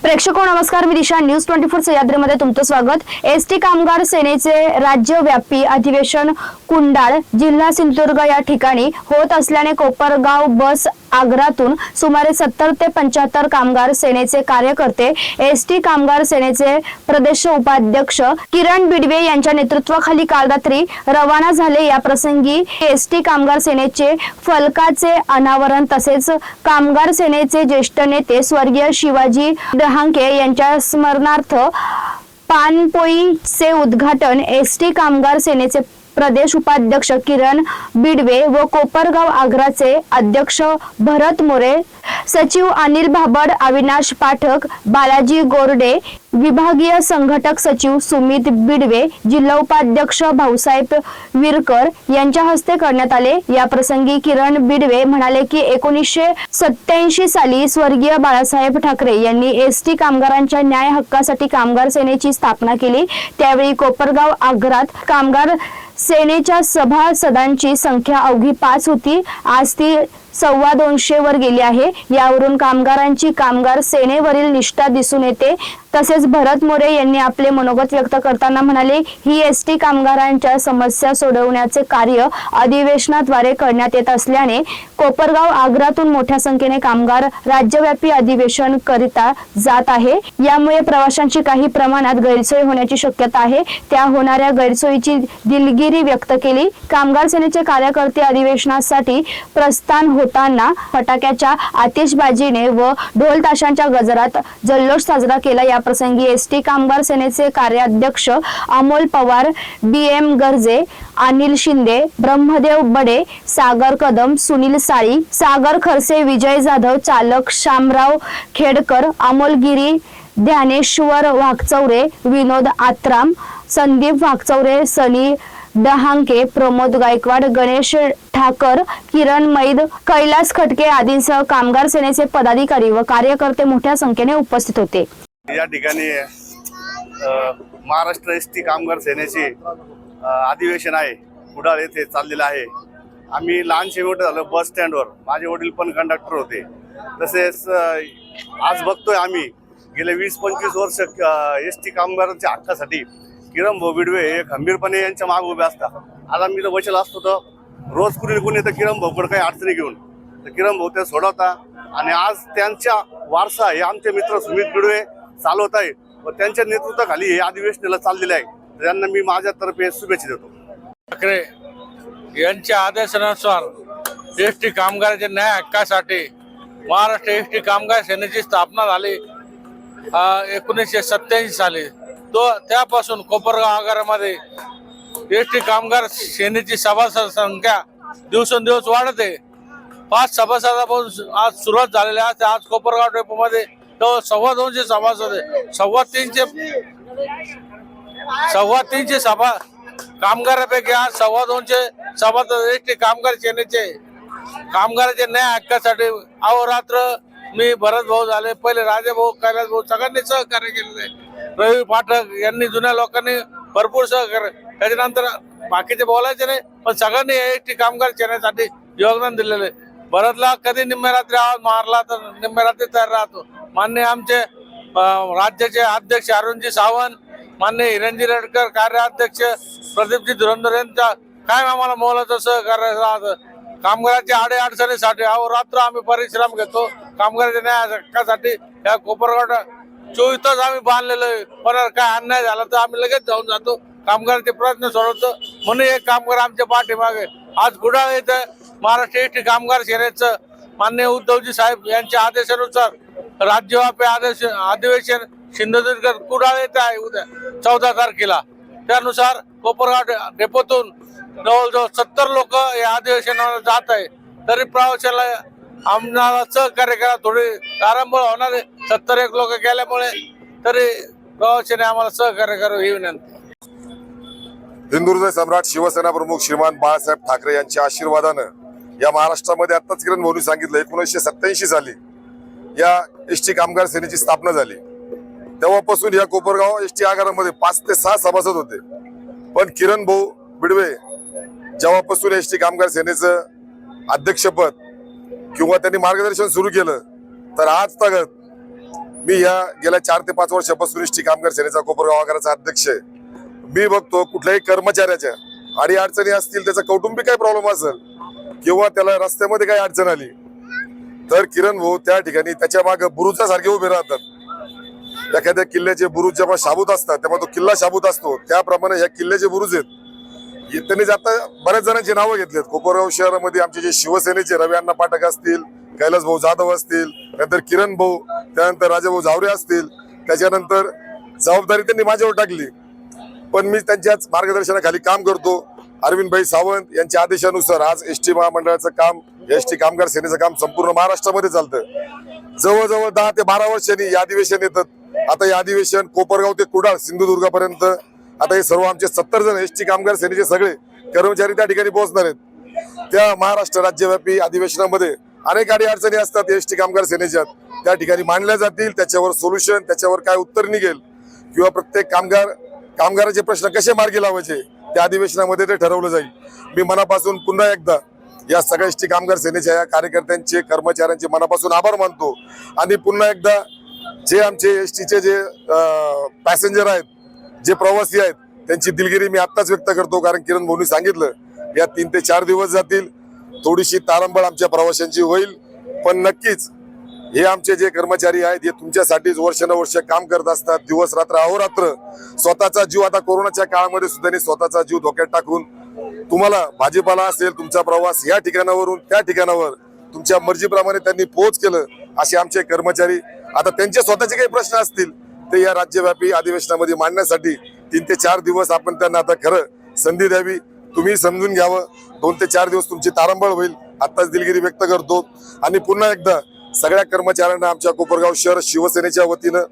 प्रेक्षको नमस्कार, मी दिशा न्यूज 24 सह्याद्रीमध्ये तुमचं स्वागत। एसटी कामगार सेनेचे राज्यव्यापी अधिवेशन कुंडाळ जिल्हा सिंधुदुर्ग या ठिकाणी होत असल्याने कोपरगाव बस आगारातून सुमारे 70 ते 75 कामगार सेनेचे कार्यकर्ते एसटी कामगार सेनेचे प्रदेश उपाध्यक्ष किरण बिडवे यांच्या नेतृत्वाखाली काल रात्री रवाना झाले। या प्रसंगी एसटी कामगार सेनेचे फलकाचे अनावरण तसेच कामगार सेनेचे ज्येष्ठ नेते स्वर्गीय शिवाजी डहाके यांच्या स्मरणार्थ पानपोईचे उद्घाटन एसटी कामगार सेनेचे प्रदेश उपाध्यक्ष किरण बिडवे व कोपरगाव आगाराचे अध्यक्ष भरत मोरे, सचिव अनिल भाबड, अविनाश पाठक, बालाजी गोरडे, विभागीय संघटक सचिव सुमित बिडवे, जिल्हा उपाध्यक्ष भाऊसाहेब विरकर यांच्या हस्ते करण्यात आले। या प्रसंगी किरण बिडवे म्हणाले की 1987 साली स्वर्गीय बाळासाहेब ठाकरे यांनी एसटी कामगारांच्या न्याय हक्कासाठी कामगार सेनेची स्थापना केली। त्यावेळी कोपरगाव आगारात कामगार सेनेच्या सभासदांची संख्या अवघी 5 होती, आज ती 250 वर गेली आहे। यावरून कामगारांची कामगार सेनेवरील निष्ठा दिसून येते। तसेच भरत मोरे यांनी आपले मनोगत व्यक्त करताना म्हणाले, ही एसटी कामगारांच्या समस्या सोडवण्याचे कार्य अधिवेशनाद्वारे करण्यात येत असल्याने कोपरगाव आगारातून मोठ्या संख्येने कामगार राज्यव्यापी अधिवेशन करिता जात आहे। यामुळे प्रवाशांची काही प्रमाणात गैरसोय होण्याची शक्यता आहे। त्या होणाऱ्या गैरसोयीची दिलगिरी व्यक्त केली। कामगार सेनेचे कार्यकर्ते अधिवेशनासाठी प्रस्थान होताना फटाक्याच्या आतिषबाजीने व ढोल ताशांच्या गजरात जल्लोष साजरा केला। या प्रसंगी एसटी कामगार सेनेचे कार्याध्यक्ष अमोल पवार, BM गर्जे, अनिल शिंदे, ब्रह्मदेव बडे, सागर कदम, सुनील साळी, सागर खरसे, विजय जाधव, चालक शामराव खेडकर, अमोल गिरी, ध्यानेश्वर वाघचौरे, विनोद आत्राम, संदीप वाघचौरे, सनी डहाके, प्रमोद गायकवाड, गणेश ठाकर, किरण मैद, कैलास खटके आदींसह कामगार सेनेचे पदाधिकारी व कार्यकर्ते मोठ्या संख्येने उपस्थित होते। या ठिकाणी महाराष्ट्र एसटी कामगार सेनेचे अधिवेशन आहे, कुडाळ येथे चाललेलं आहे। आम्ही लहानशे मोठे झालो बस स्टँडवर, माझे वडील पण कंडक्टर होते। तसेच आज बघतोय आम्ही गेले 20-25 वर्ष एसटी कामगारांच्या हक्कासाठी किरण भाऊ बिडवे हे खंबीरपणे यांच्या मागे उभे असतात। आज आम्ही तर बसलो असतो तर रोज कुणी तर किरण भाऊकडे काही अडचणी घेऊन तर किरण भाऊ ते सोडवता आणि आज त्यांच्या वारसा हे आमचे मित्र सुमित बिडवे चालवत आहे व त्यांच्या नेतृत्वाखाली हे अधिवेशनाला चाललेले आहे। त्यांना मी माझ्यातर्फे शुभेच्छा देतो। ठाकरे यांच्या आदेशानुसार एसटी कामगारांच्या न्याय हक्कासाठी महाराष्ट्र एसटी कामगार सेनेची स्थापना झाली 1987 साली। त्यापासून कोपरगाव आगारामध्ये एसटी कामगार सेनेची सभासद संख्या दिवसेंदिवस वाढते। 5 सभासदापासून आज सुरुवात झालेली आहे। आज कोपरगाव डेपोमध्ये 250 सभासद आहे। 350 सभा कामगारांपैकी आज 250 सभासद एसटी कामगार सेनेचे कामगारांच्या न्याय हक्कासाठी अहोरात्र मी भरत भाऊ झाले, पहिले राजे भाऊ, कैलास भाऊ सगळ्यांनी सहकार्य केलेले आहे। रवी पाठक यांनी जुन्या लोकांनी भरपूर सहकार्य, त्याच्यानंतर बाकीचे बोलायचे नाही पण सगळ्यांनी एसटी कामगार सेनेसाठी योगदान दिलेले। भरतला कधी निम्म्या रात्री आवाज मारला तर निम्म्या रात्री तयार राहतो। माननीय आमचे राज्याचे अध्यक्ष अरुणजी सावंत, माननीय हिरणजी रेडकर, कार्याध्यक्ष प्रदीपजी धुरंधर यांचा काय आम्हाला मोलाचं सहकार्य राहतं। कामगारांच्या अडचणीसाठी अहोरात्र आम्ही परिश्रम घेतो। कामगारांच्या न्याय हक्कासाठी या कोपरगाव 24 तास आम्ही बांधलेलो आहे। पण काय अन्याय झाला तर आम्ही लगेच जाऊन जातो, कामगारांचे प्रश्न सोडवतो। म्हणून हे कामगार आमच्या पाठीमागे आज कुडाळ येथे महाराष्ट्र एसटी कामगार सेनेचं माननीय उद्धवजी साहेब यांच्या आदेशानुसार राज्यव्यापी अधिवेशन सिंधुदुर्ग कुडाळ येथे आहे उद्या 14 तारखेला। त्यानुसार कोपरगाव डेपोतून जवळजवळ 70 लोक या अधिवेशनाला जात आहे। तरी प्रवाशाला आम्हाला सहकार्य करा, थोडी तारंबळ होणार आहे। 71 लोक गेल्यामुळे तरी प्रवाशाने आम्हाला सहकार्य करावं ही विनंती। हिंदुहृदय सम्राट शिवसेना प्रमुख श्रीमान बाळासाहेब ठाकरे यांच्या आशीर्वादानं या महाराष्ट्रामध्ये आताच किरण भाऊंनी सांगितलं 1987 साली या एसटी कामगार सेनेची स्थापना झाली। तेव्हापासून या कोपरगाव एसटी आगारामध्ये 5 ते 6 सभासद होते। पण किरण भाऊ बिडवे जेव्हापासून एसटी कामगार सेनेचं अध्यक्षपद किंवा त्यांनी मार्गदर्शन सुरू केलं तर आज तक मी या गेल्या 4 ते 5 वर्षापासून एसटी कामगार सेनेचा कोपरगाव आगाराचा अध्यक्ष आहे. मी बघतो कुठल्याही कर्मचाऱ्याच्या अडी अडचणी असतील, त्याचा कौटुंबिक काही प्रॉब्लेम असेल किंवा त्याला रस्त्यामध्ये काही अडचण आली तर किरण भाऊ त्या ठिकाणी त्याच्या मागे बुरुजासारखे उभे राहतात. एखाद्या किल्ल्याचे बुरुज जेव्हा शाबूत असतात तेव्हा तो किल्ला शाबूत असतो, त्याप्रमाणे ह्या किल्ल्याचे बुरुज आहेत. त्यांनी आता बऱ्याच जणांची नावं घेतलीत. कोपरगाव शहरामध्ये आमचे जे शिवसेनेचे रवी अण्णा पाठक असतील, कैलास भाऊ जाधव असतील, नंतर किरण भाऊ, त्यानंतर राजाभाऊ झावरे असतील. त्याच्यानंतर जबाबदारी त्यांनी माझ्यावर टाकली, पण मी त्यांच्याच मार्गदर्शनाखाली काम करतो. अरविंदभाई सावंत यांच्या आदेशानुसार आज एसटी महामंडळाचं काम, एसटी कामगार सेनेचं काम संपूर्ण महाराष्ट्रामध्ये चालतं. जवळजवळ 10 ते 12 वर्षांनी हे अधिवेशन येतात. आता हे अधिवेशन कोपरगाव ते कुडाळ सिंधुदुर्गापर्यंत आता हे सर्व आमचे 70 जण एसटी कामगार सेनेचे सगळे कर्मचारी त्या ठिकाणी पोहोचणार आहेत. त्या महाराष्ट्र राज्यव्यापी अधिवेशनामध्ये अनेक अडचणी असतात एसटी कामगार सेनेच्या, त्या ठिकाणी मांडल्या जातील. त्याच्यावर सोल्युशन, त्याच्यावर काय उत्तर निघेल किंवा प्रत्येक कामगाराचे प्रश्न कसे मार्गी लावायचे त्या अधिवेशनामध्ये ते ठरवलं जाईल. मी मनापासून पुन्हा एकदा या सगळ्या एसटी कामगार सेनेच्या या कार्यकर्त्यांचे, कर्मचाऱ्यांचे मनापासून आभार मानतो. आणि पुन्हा एकदा जे आमचे एसटीचे जे पॅसेंजर आहेत, जे प्रवासी आहेत, त्यांची दिलगिरी मी आत्ताच व्यक्त करतो. कारण किरण भाऊंनी सांगितलं या 3 ते 4 दिवस जातील, थोडीशी तारंबळ आमच्या प्रवाशांची होईल, पण नक्कीच हे आमचे जे कर्मचारी आहेत हे तुमच्यासाठीच वर्षानुवर्ष काम करत असतात, दिवस रात्र अहोरात्र. स्वतःचा जीव आता कोरोनाच्या काळामध्ये सुद्धा स्वतःचा जीव धोक्यात टाकून तुम्हाला भाजीपाला असेल, तुमचा प्रवास या ठिकाणावरून त्या ठिकाणावर तुमच्या मर्जीप्रमाणे त्यांनी पोहोच केलं. असे आमचे कर्मचारी, आता त्यांचे स्वतःचे काही प्रश्न असतील ते या राज्यव्यापी अधिवेशनामध्ये मांडण्यासाठी 3 ते 4 दिवस आपण त्यांना आता खरं संधी द्यावी. तुम्ही समजून घ्यावं. 2 ते 4 दिवस तुमची तारंबळ होईल, आत्ताच दिलगिरी व्यक्त करतो. आणि पुन्हा एकदा सगळ्या कर्मचाऱ्यांना आमच्या कोपरगाव शहर शिवसेनेच्या वतीनं,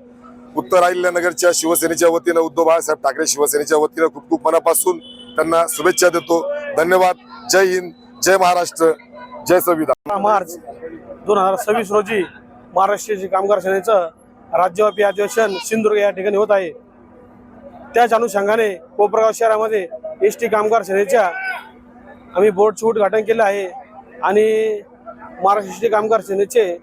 उत्तर अहिल्यानगरच्या शिवसेनेच्या वतीनं, उद्धव बाळासाहेब ठाकरे शिवसेनेच्या वतीनं खूप खूप मनापासून त्यांना शुभेच्छा देतो. धन्यवाद. जय हिंद, जय महाराष्ट्र, जय संविधान. मार्च 2026 रोजी महाराष्ट्र कामगार सेनेचं राज्यव्यापी अधिवेशन सिंधुदुर्ग या ठिकाणी होत आहे. त्याच अनुषंगाने कोपरगाव शहरामध्ये एसटी कामगार सेनेच्या आम्ही बोर्डचं उद्घाटन केलं आहे. आणि महाराष्ट्र एसटी कामगार सेनेचे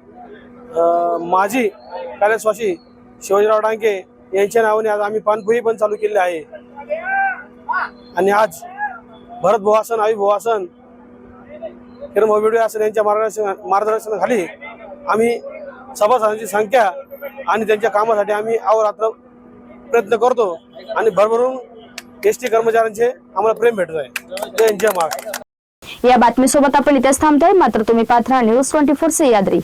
माजी कैलासवासी शिवाजीराव डांगे यांच्या नावाने आज आम्ही पानपोई पण चालू केले आहे. आणि आज भरत भाऊ आसन, आवी भाऊ आसन, किरण भाऊ बिडवे आसन यांच्या मार्गदर्शनाखाली आम्ही सभासदांची संख्या आणि त्यांच्या कामासाठी आम्ही अहोरात्र प्रयत्न करतो. आणि भरभरून एसटी कर्मचाऱ्यांचे आम्हाला प्रेम भेटत आहे. जय महाराष्ट्र. या बातमीसोबत आपण इथेच थांबतोय. मात्र तुम्ही पाहत राहा न्यूज 24 सह्याद्री.